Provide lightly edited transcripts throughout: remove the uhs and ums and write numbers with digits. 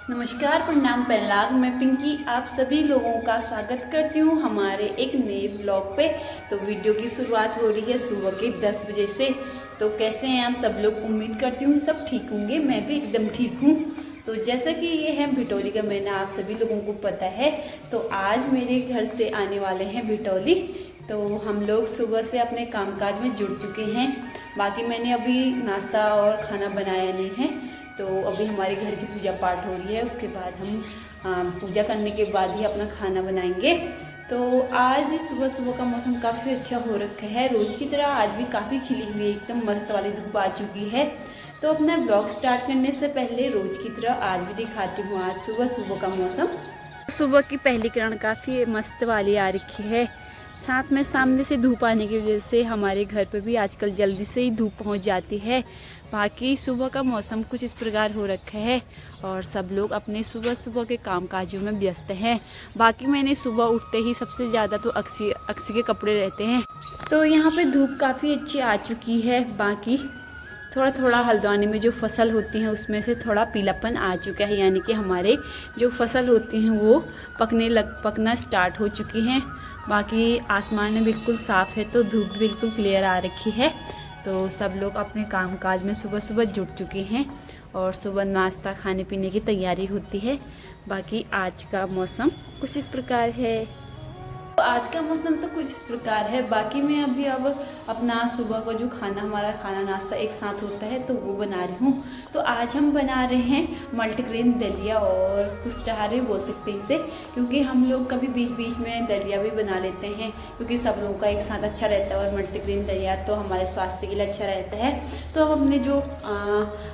नमस्कार, प्रणाम, प्रणाम। मैं पिंकी आप सभी लोगों का स्वागत करती हूँ हमारे एक नए ब्लॉग पे। तो वीडियो की शुरुआत हो रही है सुबह के 10 बजे से। तो कैसे हैं आप सब लोग? उम्मीद करती हूँ सब ठीक होंगे। मैं भी एकदम ठीक हूँ। तो जैसा कि ये है भिटौली का महीना, आप सभी लोगों को पता है। तो आज मेरे घर से आने वाले हैं भिटौली। तो हम लोग सुबह से अपने कामकाज में जुट चुके हैं। बाकी मैंने अभी नाश्ता और खाना बनाया नहीं है। तो अभी हमारे घर की पूजा पाठ हो रही है, उसके बाद हम पूजा करने के बाद ही अपना खाना बनाएंगे। तो आज सुबह सुबह का मौसम काफ़ी अच्छा हो रखा है। रोज़ की तरह आज भी काफ़ी खिली हुई एकदम मस्त वाली धूप आ चुकी है। तो अपना ब्लॉग स्टार्ट करने से पहले रोज़ की तरह आज भी दिखाती हूँ आज सुबह सुबह का मौसम। सुबह की पहली किरण काफ़ी मस्त वाली आ रखी है। साथ में सामने से धूप आने की वजह से हमारे घर पे भी आजकल जल्दी से ही धूप पहुंच जाती है। बाकी सुबह का मौसम कुछ इस प्रकार हो रखा है और सब लोग अपने सुबह सुबह के कामकाजों में व्यस्त हैं। बाकी मैंने सुबह उठते ही सबसे ज़्यादा तो अक्सी के कपड़े रहते हैं। तो यहाँ पे धूप काफ़ी अच्छी आ चुकी है। बाकी थोड़ा थोड़ा हल्द्वानी में जो फसल होती हैं उसमें से थोड़ा पीलापन आ चुका है, यानी कि हमारे जो फसल होती हैं वो पकना स्टार्ट हो चुकी हैं। बाकी आसमान में बिल्कुल साफ़ है, तो धूप बिल्कुल क्लियर आ रखी है। तो सब लोग अपने कामकाज में सुबह सुबह जुट चुके हैं और सुबह नाश्ता खाने पीने की तैयारी होती है। बाकी आज का मौसम कुछ इस प्रकार है। आज का मौसम तो कुछ इस प्रकार है। बाकी मैं अभी अब अपना सुबह का जो हमारा खाना नाश्ता एक साथ होता है तो वो बना रही हूँ। तो आज हम बना रहे हैं मल्टीग्रेन दलिया और पुष्टाहारी बोल सकते हैं इसे, क्योंकि हम लोग कभी बीच बीच में दलिया भी बना लेते हैं क्योंकि सब लोगों का एक साथ अच्छा रहता है और मल्टीग्रेन दलिया तो हमारे स्वास्थ्य के लिए अच्छा रहता है। तो हम अपने जो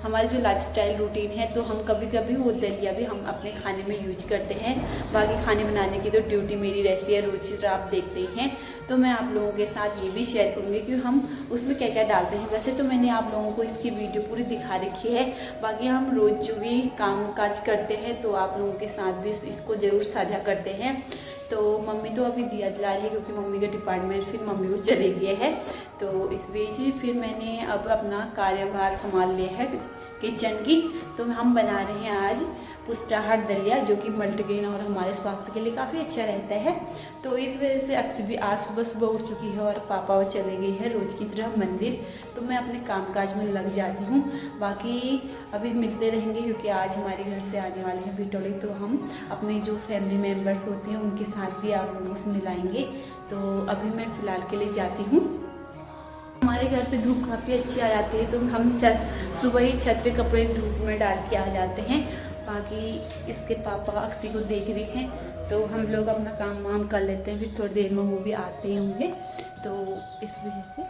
हमारी जो लाइफस्टाइल रूटीन है तो हम कभी कभी वो दलिया भी हम अपने खाने में यूज करते हैं। बाकी खाने बनाने की तो ड्यूटी मेरी रहती है, रोज आप देखते हैं। तो मैं आप लोगों के साथ ये भी शेयर करूँगी कि हम उसमें क्या क्या डालते हैं। वैसे तो मैंने आप लोगों को इसकी वीडियो पूरी दिखा रखी है। बाकी हम रोज़ जो भी काम काज करते हैं तो आप लोगों के साथ भी इसको ज़रूर साझा करते हैं। तो मम्मी तो अभी दिया जला रही है क्योंकि मम्मी का डिपार्टमेंट फिर मम्मी को चले गए है। तो इस बीच फिर मैंने अब अपना कार्यभार संभाल लिया है किचन की। तो हम बना रहे हैं आज पुष्टाहार दलिया, जो कि मल्टीग्रेन और हमारे स्वास्थ्य के लिए काफ़ी अच्छा रहता है। तो इस वजह से अक्सर भी आज सुबह सुबह उठ चुकी है और पापा वो चले गए हैं रोज़ की तरह मंदिर। तो मैं अपने कामकाज में लग जाती हूँ। बाकी अभी मिलते रहेंगे क्योंकि आज हमारे घर से आने वाले हैं भिटौली। तो हम अपने जो फैमिली मेम्बर्स होते हैं उनके साथ भी आप लोगों से मिलाएंगे। तो अभी मैं फ़िलहाल के लिए जाती हूँ। हमारे घर पे धूप काफ़ी अच्छी आ जाती है तो हम सुबह ही छत पे कपड़े धूप में डाल के आ जाते हैं। बाकी इसके पापा अक्सी को देख रहे हैं तो हम लोग अपना काम वाम कर लेते हैं, फिर थोड़ी देर में वो भी आते ही होंगे। तो इस वजह से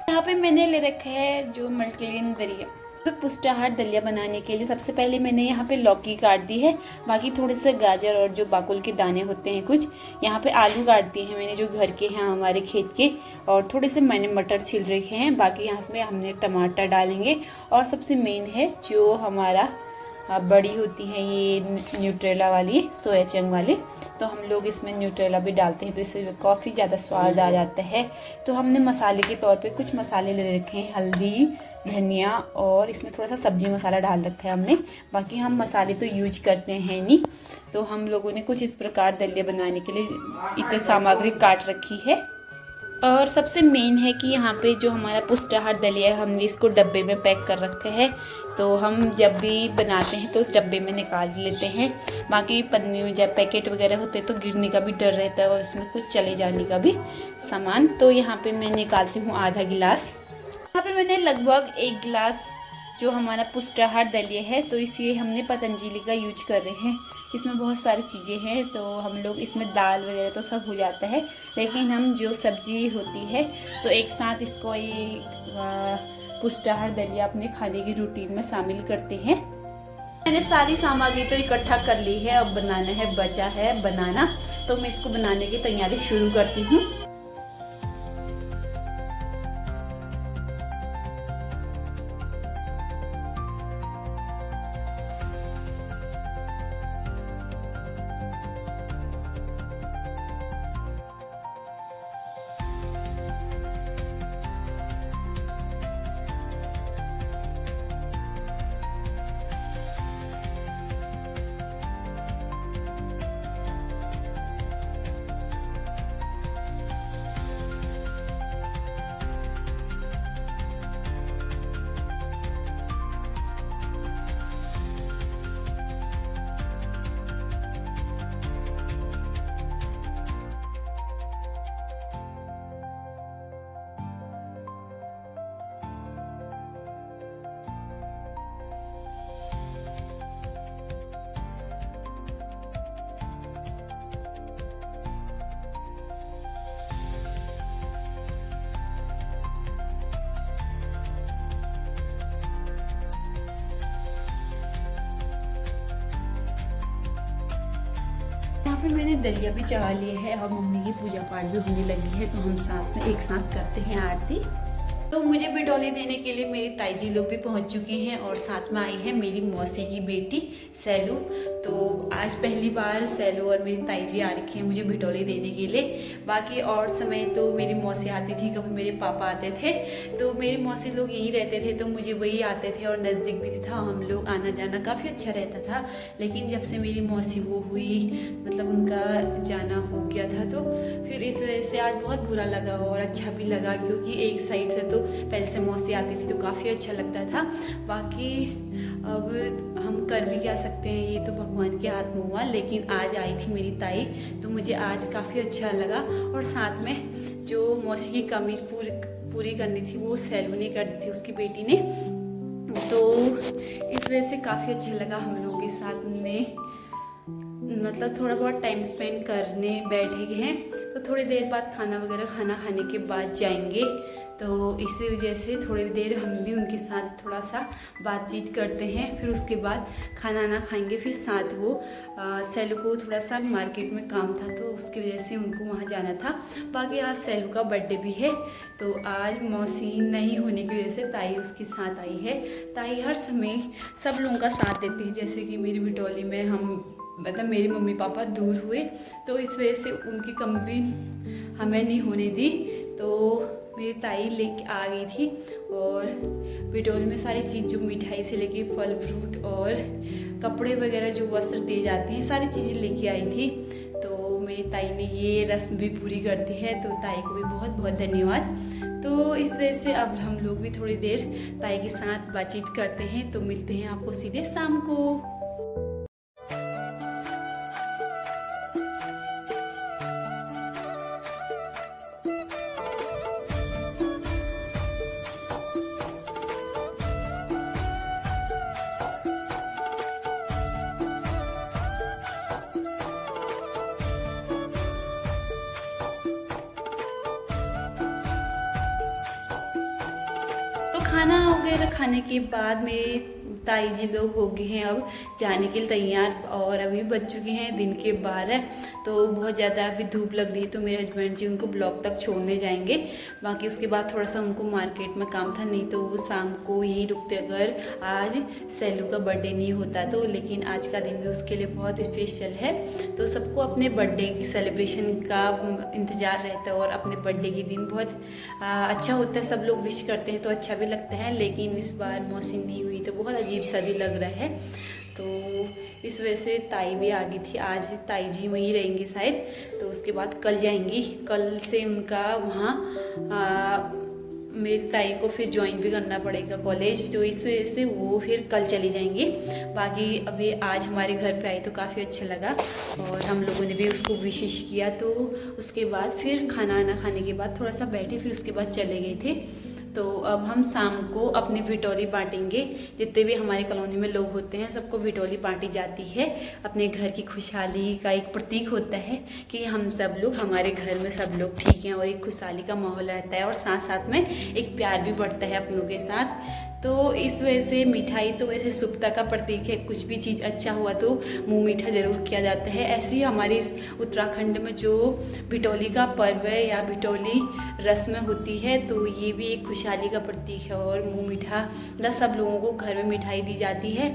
यहाँ पे मैंने ले रखा है जो मल्टीग्रेन दलिया। तो पुष्टाहार दलिया बनाने के लिए सबसे पहले मैंने यहाँ पे लौकी काट दी है। बाकी थोड़े से गाजर और जो बाकुल के दाने होते हैं कुछ, यहाँ पे आलू काट दिए हैं मैंने जो घर के हैं हमारे खेत के, और थोड़े से मैंने मटर छिल रखे हैं। बाकी यहाँ पे हमने टमाटर डालेंगे और सबसे मेन है जो हमारा बड़ी होती है ये न्यूट्रेला वाली, सोया चंक वाली। तो हम लोग इसमें न्यूट्रेला भी डालते हैं तो इससे काफ़ी ज़्यादा स्वाद आ जाता है। तो हमने मसाले के तौर पे कुछ मसाले ले रखे हैं, हल्दी, धनिया और इसमें थोड़ा सा सब्जी मसाला डाल रखा है हमने। बाकी हम मसाले तो यूज करते हैं नहीं। तो हम लोगों ने कुछ इस प्रकार दलिया बनाने के लिए इतनी सामग्री काट रखी है। और सबसे मेन है कि यहाँ पे जो हमारा पुष्टाहार दलिया है हमने इसको डब्बे में पैक कर रखा है। तो हम जब भी बनाते हैं तो उस डब्बे में निकाल लेते हैं। बाकी पन्नी में जब पैकेट वगैरह होते हैं तो गिरने का भी डर रहता है और उसमें कुछ चले जाने का भी सामान। तो यहाँ पे मैं निकालती हूँ आधा गिलास। यहाँ पे मैंने लगभग 1 गिलास जो हमारा पुष्टाहार दलिया है तो इसे हमने पतंजलि का यूज कर रहे हैं। इसमें बहुत सारी चीज़ें हैं तो हम लोग इसमें दाल वगैरह तो सब हो जाता है, लेकिन हम जो सब्जी होती है तो एक साथ इसको ये पुष्टाहार दलिया अपने खाने की रूटीन में शामिल करते हैं। मैंने सारी सामग्री तो इकट्ठा कर ली है, अब बनाना है, बचा है बनाना। तो मैं इसको बनाने की तैयारी शुरू करती हूँ। पे मैंने दलिया भी चढ़ा लिए है और मम्मी की पूजा पाठ भी होने लगी है, तो हम साथ में एक साथ करते हैं आरती। तो मुझे बिटौली देने के लिए मेरी ताई जी लोग भी पहुंच चुके हैं और साथ में आई है मेरी मौसी की बेटी सैलू। तो आज पहली बार सैलू और मेरी ताई जी आ रखी हैं मुझे बिटौली देने के लिए। बाकी और समय तो मेरी मौसी आती थी, कभी मेरे पापा आते थे, तो मेरी मौसी लोग यहीं रहते थे तो मुझे वही आते थे और नज़दीक भी था, हम लोग आना जाना काफ़ी अच्छा रहता था। लेकिन जब से मेरी मौसी वो हुई, मतलब उनका जाना हो गया था, तो फिर इस वजह से आज बहुत बुरा लगा और अच्छा भी लगा, क्योंकि एक साइड से तो पहले से मौसी आती थी तो काफ़ी अच्छा लगता था। बाकी अब हम कर भी क्या सकते हैं, ये तो भगवान के हाथ में हुआ। लेकिन आज आई थी मेरी ताई तो मुझे आज काफ़ी अच्छा लगा, और साथ में जो मौसी की कमी पूरी करनी थी वो सैलू ने कर दी थी, उसकी बेटी ने। तो इस वजह से काफ़ी अच्छा लगा हम लोगों के साथ में, मतलब थोड़ा बहुत टाइम स्पेंड करने बैठे हैं। तो थोड़ी देर बाद खाना खाने के बाद जाएंगे, तो इसी वजह से थोड़ी देर हम भी उनके साथ थोड़ा सा बातचीत करते हैं। फिर उसके बाद खाना ना खाएंगे, फिर साथ वो सैलू को थोड़ा सा मार्केट में काम था तो उसकी वजह से उनको वहाँ जाना था। बाकी आज सैलू का बर्थडे भी है, तो आज मौसी नहीं होने की वजह से ताई उसके साथ आई है। ताई हर समय सब लोगों का साथ देती है, जैसे कि मेरी बिटौली में मतलब मेरे मम्मी पापा दूर हुए तो इस वजह से उनकी कमी भी हमें नहीं होने दी, तो मेरी ताई लेके आ गई थी। और बिटौली में सारी चीज़, जो मिठाई से लेके फल फ्रूट और कपड़े वगैरह जो वस्त्र दिए जाते हैं, सारी चीज़ें लेके आई थी। तो मेरी ताई ने ये रस्म भी पूरी कर दी है, तो ताई को भी बहुत बहुत धन्यवाद। तो इस वजह से अब हम लोग भी थोड़ी देर ताई के साथ बातचीत करते हैं, तो मिलते हैं आपको सीधे शाम को। खाना वगैरह खाने के बाद मेरे ताई जी लोग हो गए हैं अब जाने के लिए तैयार, और अभी बज चुके हैं दिन के 12। तो बहुत ज़्यादा अभी धूप लग रही है, तो मेरे हस्बैंड जी उनको ब्लॉक तक छोड़ने जाएंगे। बाकी उसके बाद थोड़ा सा उनको मार्केट में काम था, नहीं तो वो शाम को यहीं रुकते अगर आज सैलू का बर्थडे नहीं होता तो। लेकिन आज का दिन भी उसके लिए बहुत स्पेशल है, तो सबको अपने बर्थडे की सेलिब्रेशन का इंतज़ार रहता है, और अपने बर्थडे के दिन बहुत अच्छा होता है, सब लोग विश करते हैं तो अच्छा भी लगता है। लेकिन इस बार मौसी नहीं हुई तो बहुत अजीब सा भी लग रहा है, तो इस वजह से ताई भी आ गई थी। आज ताई जी वहीं रहेंगे शायद, तो उसके बाद कल जाएंगी। कल से उनका वहाँ मेरी ताई को फिर ज्वाइन भी करना पड़ेगा कॉलेज, तो इस वजह से वो फिर कल चली जाएंगी। बाकी अभी आज हमारे घर पे आई तो काफ़ी अच्छा लगा, और हम लोगों ने भी उसको विशेष किया। तो उसके बाद फिर खाना खाने के बाद थोड़ा सा बैठे, फिर उसके बाद चले गए थे। तो अब हम शाम को अपनी बिटौली बांटेंगे, जितने भी हमारे कॉलोनी में लोग होते हैं सबको बिटौली बांटी जाती है। अपने घर की खुशहाली का एक प्रतीक होता है कि हम सब लोग, हमारे घर में सब लोग ठीक हैं, और एक खुशहाली का माहौल रहता है, और साथ साथ में एक प्यार भी बढ़ता है अपनों के साथ। तो इस वजह से मिठाई तो वैसे शुभता का प्रतीक है, कुछ भी चीज़ अच्छा हुआ तो मुँह मीठा ज़रूर किया जाता है। ऐसे ही हमारे इस उत्तराखंड में जो बिटौली का पर्व है या बिटौली रस्म होती है, तो ये भी एक खुशहाली का प्रतीक है, और मुँह मीठा ना सब लोगों को घर में मिठाई दी जाती है।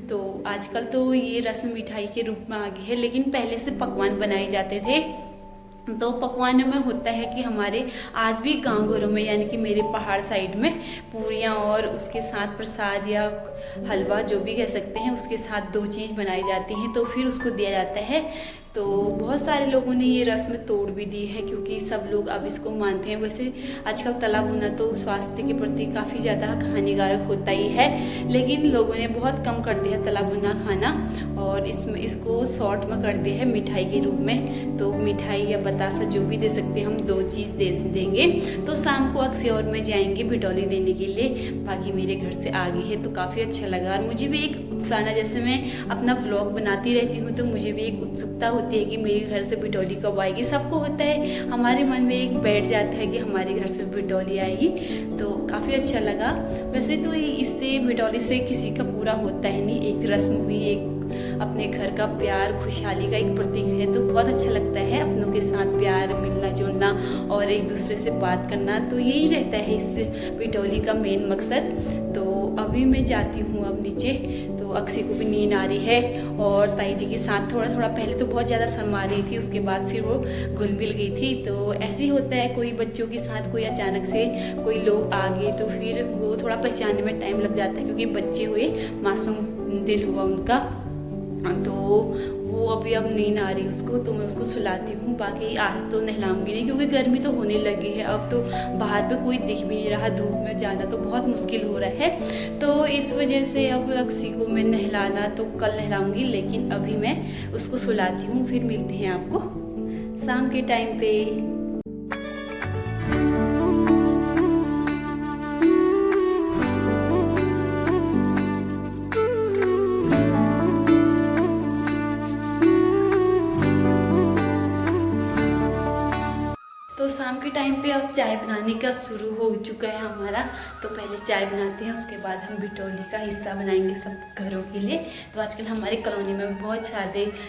तो आजकल तो ये रस्म मिठाई के रूप में आ गई है, लेकिन पहले से पकवान बनाए जाते थे। तो पकवानों में होता है कि हमारे आज भी गांव घरों में, यानी कि मेरे पहाड़ साइड में पूरियाँ और उसके साथ प्रसाद या हलवा जो भी कह सकते हैं, उसके साथ 2 चीज़ बनाई जाती हैं, तो फिर उसको दिया जाता है। तो बहुत सारे लोगों ने ये रस्म तोड़ भी दी है, क्योंकि सब लोग अब इसको मानते हैं। वैसे आजकल तला भुना तो स्वास्थ्य के प्रति काफ़ी ज़्यादा हानिकारक होता ही है, लेकिन लोगों ने बहुत कम कर दिया तला भुना खाना, और इसको शॉर्ट में कर दिया है मिठाई के रूप में। तो मिठाई या बतासा जो भी दे सकते हैं, हम 2 चीज़ देंगे। तो शाम को अक्सर में जाएंगे बिटौली देने के लिए। बाकी मेरे घर से आ गई है तो काफ़ी अच्छा लगा, और मुझे भी एक उत्साह, जैसे मैं अपना व्लॉग बनाती रहती हूँ तो मुझे भी एक उत्सुकता होती है कि मेरे घर से बिटौली कब आएगी। सबको होता है, हमारे मन में एक बैठ जाता है कि हमारे घर से बिटौली आएगी, तो काफ़ी अच्छा लगा। वैसे तो इससे बिटौली से किसी का पूरा होता है नहीं, एक रस्म हुई, एक अपने घर का प्यार खुशहाली का एक प्रतीक है। तो बहुत अच्छा लगता है अपनों के साथ प्यार मिलना जुलना और एक दूसरे से बात करना। तो यही रहता है इस बिटौली का मेन मकसद। तो अभी मैं जाती हूँ अब नीचे। तो अक्षय को भी नींद आ रही है और ताई जी के साथ थोड़ा थोड़ा पहले तो बहुत ज़्यादा शर्मा रही थी, उसके बाद फिर वो घुल मिल गई थी। तो ऐसे ही होता है, कोई बच्चों के साथ कोई अचानक से कोई लोग आ गए तो फिर वो थोड़ा पहचानने में टाइम लग जाता है, क्योंकि बच्चे हुए, मासूम दिल हुआ उनका। तो वो अभी अब नींद आ रही उसको, तो मैं उसको सुलाती हूँ। बाकी आज तो नहलाऊंगी नहीं, क्योंकि गर्मी तो होने लगी है। अब तो बाहर पे कोई दिख भी नहीं रहा, धूप में जाना तो बहुत मुश्किल हो रहा है। तो इस वजह से अब अक्षी को मैं नहलाना तो कल नहलाऊंगी, लेकिन अभी मैं उसको सुलाती हूँ। फिर मिलते हैं आपको शाम के टाइम पे। तो शाम के टाइम पे अब चाय बनाने का शुरू हो चुका है हमारा। तो पहले चाय बनाते हैं, उसके बाद हम बिटौली का हिस्सा बनाएंगे सब घरों के लिए। तो आजकल हमारी कॉलोनी में बहुत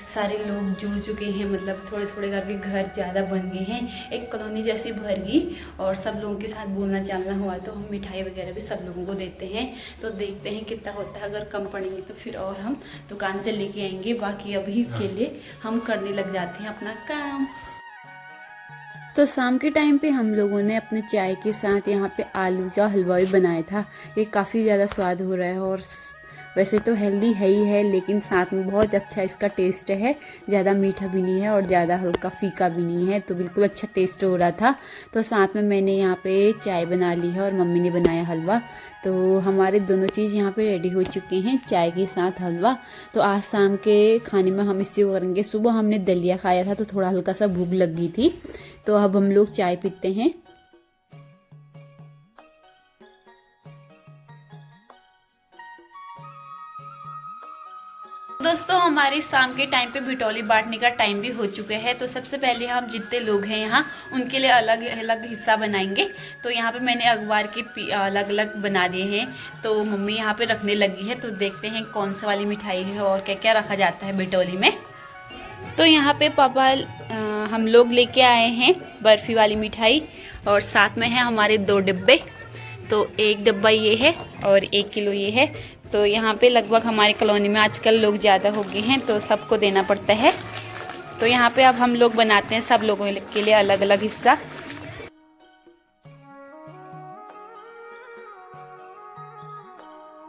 सारे लोग जुड़ चुके हैं, मतलब थोड़े थोड़े करके घर ज़्यादा बन गए हैं, एक कॉलोनी जैसी भर गई। और सब लोगों के साथ बोलना चालना हुआ तो हम मिठाई वगैरह भी सब लोगों को देते हैं। तो देखते हैं कितना होता है, अगर कम पड़ेंगे तो फिर और हम दुकान से लेके आएंगे। बाकी अभी के लिए हम करने लग जाते हैं अपना काम। तो शाम के टाइम पे हम लोगों ने अपने चाय के साथ यहाँ पे आलू का हलवा भी बनाया था। ये काफ़ी ज़्यादा स्वाद हो रहा है और वैसे तो हेल्दी है ही है, लेकिन साथ में बहुत अच्छा इसका टेस्ट है। ज़्यादा मीठा भी नहीं है और ज़्यादा हल्का फीका भी नहीं है, तो बिल्कुल अच्छा टेस्ट हो रहा था। तो साथ में मैंने यहाँ पे चाय बना ली है और मम्मी ने बनाया हलवा। तो हमारे दोनों चीज़ यहाँ पे रेडी हो चुके हैं, चाय के साथ हलवा। तो आज शाम के खाने में हम इसी को करेंगे। सुबह हमने दलिया खाया था तो थोड़ा हल्का सा भूख लग गई थी, तो अब हम लोग चाय पीते हैं। दोस्तों हमारे शाम के टाइम पे बिटौली बांटने का टाइम भी हो चुका है। तो सबसे पहले हम जितने लोग हैं यहाँ उनके लिए अलग अलग हिस्सा बनाएंगे। तो यहाँ पे मैंने अखबार के अलग अलग बना दिए हैं, तो मम्मी यहाँ पे रखने लगी है। तो देखते हैं कौन सा वाली मिठाई है और क्या क्या रखा जाता है बिटौली में। तो यहाँ पे पापा हम लोग लेके आए हैं बर्फ़ी वाली मिठाई, और साथ में है हमारे 2 डिब्बे। तो 1 डिब्बा ये है और 1 किलो ये है। तो यहाँ पे लगभग हमारी कॉलोनी में आजकल लोग ज़्यादा हो गए हैं, तो सबको देना पड़ता है। तो यहाँ पे अब हम लोग बनाते हैं सब लोगों के लिए अलग अलग हिस्सा।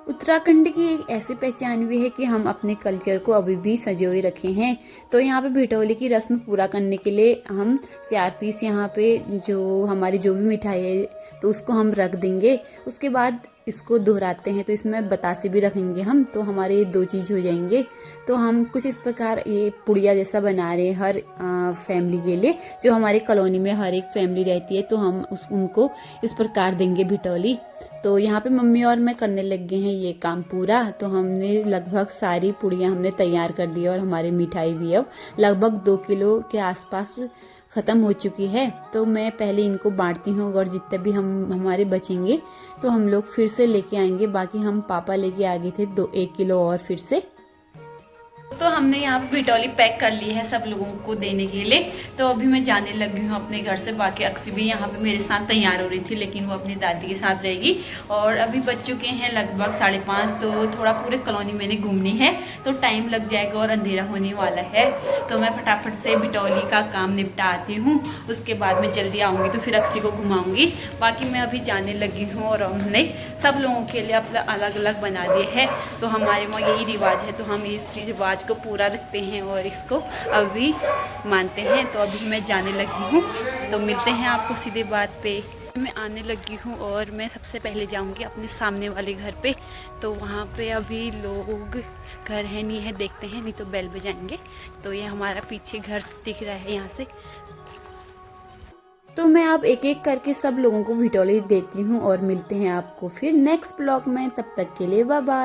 उत्तराखंड की एक ऐसी पहचान भी है कि हम अपने कल्चर को अभी भी संजोए रखे हैं। तो यहाँ पे बिटौली की रस्म पूरा करने के लिए हम 4 पीस यहाँ पे जो हमारी जो भी मिठाई है तो उसको हम रख देंगे। उसके बाद इसको दोहराते हैं, तो इसमें बतासे भी रखेंगे हम, तो हमारे 2 चीज़ हो जाएंगे। तो हम कुछ इस प्रकार ये पुड़िया जैसा बना रहे हैं हर फैमिली के लिए। जो हमारे कॉलोनी में हर एक फैमिली रहती है तो हम उनको इस प्रकार देंगे बिटौली। तो यहाँ पे मम्मी और मैं करने लग गए हैं ये काम पूरा। तो हमने लगभग सारी पुड़ियाँ हमने तैयार कर दी और हमारी मिठाई भी अब लगभग 2 किलो के आसपास ख़त्म हो चुकी है। तो मैं पहले इनको बांटती हूँ और जितने भी हमारे बचेंगे तो हम लोग फिर से लेके आएंगे। बाकी हम पापा लेके आ गए थे 1 किलो और फिर से। तो हमने यहाँ पे बिटौली पैक कर ली है सब लोगों को देने के लिए। तो अभी मैं जाने लगी हूँ अपने घर से। बाकी अक्षी भी यहाँ पे मेरे साथ तैयार हो रही थी, लेकिन वो अपनी दादी के साथ रहेगी। और अभी बज चुके हैं लगभग 5:30, तो थोड़ा पूरे कॉलोनी मैंने घूमनी है, तो टाइम लग जाएगा और अंधेरा होने वाला है। तो मैं फटाफट से बिटौली का काम निपटा आती हूँ, उसके बाद मैं जल्दी आऊँगी तो फिर अक्षी को घुमाऊँगी। बाकी मैं अभी जाने लगी हूँ और हमने सब लोगों के लिए अपना अलग अलग बना दिए है। तो हमारे वहाँ यही रिवाज है, तो हम इस रिवाज को पूरा रखते हैं और इसको अभी मानते हैं। तो अभी मैं जाने लगी हूँ, तो मिलते हैं आपको सीधे बात पे। मैं आने लगी हूँ और मैं सबसे पहले जाऊँगी अपने सामने वाले घर पे। तो वहाँ पे अभी लोग घर है नहीं है, देखते हैं, नहीं तो बेल बजाएंगे। तो ये हमारा पीछे घर दिख रहा है यहाँ से। तो मैं अब एक एक करके सब लोगों को बिटौली देती हूँ और मिलते हैं आपको फिर नेक्स्ट ब्लॉग में। तब तक के लिए बाय बाय।